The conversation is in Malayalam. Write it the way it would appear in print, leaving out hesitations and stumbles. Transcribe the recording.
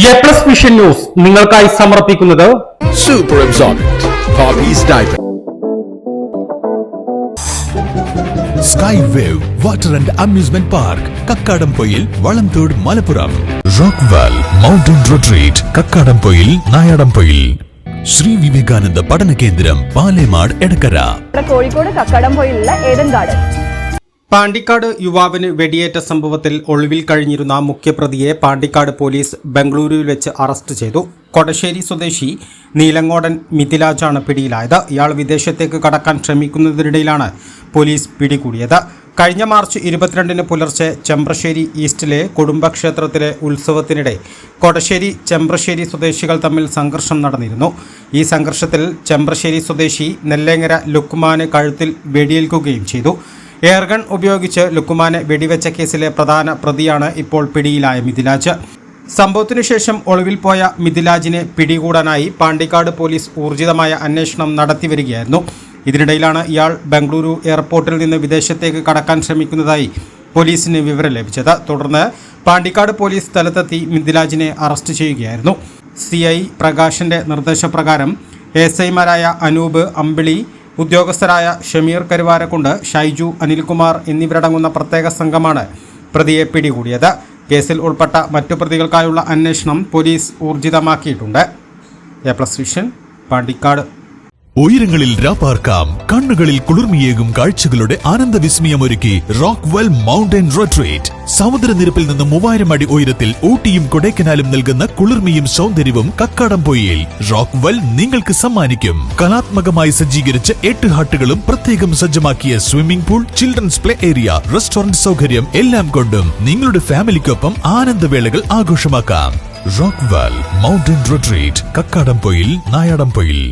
A+ വിഷൻ ന്യൂസ് നിങ്ങൾക്കായി സമർപ്പിക്കുന്നത് Super Absorbent Poppy's Diaper. Sky Wave Water and Amusement Park, Kakkadampoil, Valamthood, Malappuram. Rockwell Mountain Retreat, Kakkadampoil, Nayadampoil. Shri Vivekananda പഠന കേന്ദ്രം പാലേമാട് എടക്കര. കോഴിക്കോട് കക്കാടംപൊയിലുള്ള ഏഡൻ ഗാർഡൻ. പാണ്ടിക്കാട് യുവാവിന് വെടിയേറ്റ സംഭവത്തിൽ ഒളിവിൽ കഴിഞ്ഞിരുന്ന മുഖ്യപ്രതിയെ പാണ്ടിക്കാട് പോലീസ് ബംഗളൂരുവിൽ വെച്ച് അറസ്റ്റ് ചെയ്തു. കൊടശ്ശേരി സ്വദേശി നീലങ്ങോടൻ മിഥിലാജാണ് പിടിയിലായത്. ഇയാൾ വിദേശത്തേക്ക് കടക്കാൻ ശ്രമിക്കുന്നതിനിടയിലാണ് പോലീസ് പിടികൂടിയത്. കഴിഞ്ഞ മാർച്ച് 22 പുലർച്ചെ ചെമ്പ്രശ്ശേരി ഈസ്റ്റിലെ കുടുംബക്ഷേത്രത്തിലെ ഉത്സവത്തിനിടെ കൊടശ്ശേരി ചെമ്പ്രശ്ശേരി സ്വദേശികൾ തമ്മിൽ സംഘർഷം നടന്നിരുന്നു. ഈ സംഘർഷത്തിൽ ചെമ്പ്രശ്ശേരി സ്വദേശി നെല്ലേങ്ങര ലുക്കുമാന് കഴുത്തിൽ വെടിയേൽക്കുകയും ചെയ്തു. എയർഗൺ ഉപയോഗിച്ച് ലുക്കുമാനെ വെടിവെച്ച കേസിലെ പ്രധാന പ്രതിയാണ് ഇപ്പോൾ പിടിയിലായ മിഥിലാജ്. സംഭവത്തിനു ശേഷം ഒളിവിൽ പോയ മിഥിലാജിനെ പിടികൂടാനായി പാണ്ടിക്കാട് പോലീസ് ഊർജിതമായ അന്വേഷണം നടത്തിവരികയായിരുന്നു. ഇതിനിടയിലാണ് ഇയാൾ ബംഗളൂരു എയർപോർട്ടിൽ നിന്ന് വിദേശത്തേക്ക് കടക്കാൻ ശ്രമിക്കുന്നതായി പോലീസിന് വിവരം ലഭിച്ചത്. തുടർന്ന് പാണ്ടിക്കാട് പോലീസ് സ്ഥലത്തെത്തി മിഥിലാജിനെ അറസ്റ്റ് ചെയ്യുകയായിരുന്നു. CI പ്രകാശിൻ്റെ നിർദ്ദേശപ്രകാരം SIമാരായ അനൂപ് അമ്പിളി, ഉദ്യോഗസ്ഥരായ ഷമീർ കരുവാരക്കുണ്ട്, ഷൈജു, അനിൽകുമാർ എന്നിവരടങ്ങുന്ന പ്രത്യേക സംഘമാണ് പ്രതിയെ പിടികൂടിയത്. കേസിൽ ഉൾപ്പെട്ട മറ്റു പ്രതികൾക്കായുള്ള അന്വേഷണം പോലീസ് ഊർജിതമാക്കിയിട്ടുണ്ട്. A+ vision Pandikkad. ഉയരങ്ങളിൽ രാപ്പാർക്കാം, കണ്ണുകളിൽ കുളിർമിയേകും കാഴ്ചകളുടെ ആനന്ദവിസ്മയമൊരുക്കി റോക്ക്വെൽ മൗണ്ടൻ റിട്രീറ്റ്. സമുദ്രനിരപ്പിൽ നിന്ന് 3000 അടി ഉയരത്തിൽ ഊട്ടിയും കൊടൈക്കനാലും നൽകുന്ന കുളിർമിയും സൗന്ദര്യവും കക്കാടംപൊയിൽ റോക്ക്വെൽ നിങ്ങൾക്ക് സമ്മാനിക്കും. കലാത്മകമായി സജ്ജീകരിച്ച 8 ഹട്ടുകളും പ്രത്യേകം സജ്ജമാക്കിയ swimming pool, children's play area, restaurant സൗകര്യം എല്ലാം കൊണ്ടും നിങ്ങളുടെ ഫാമിലിക്കൊപ്പം ആനന്ദവേളകൾ ആഘോഷമാക്കാം. Rockwell mountain retreat, Kakkadampoyil, Nayadampoyil.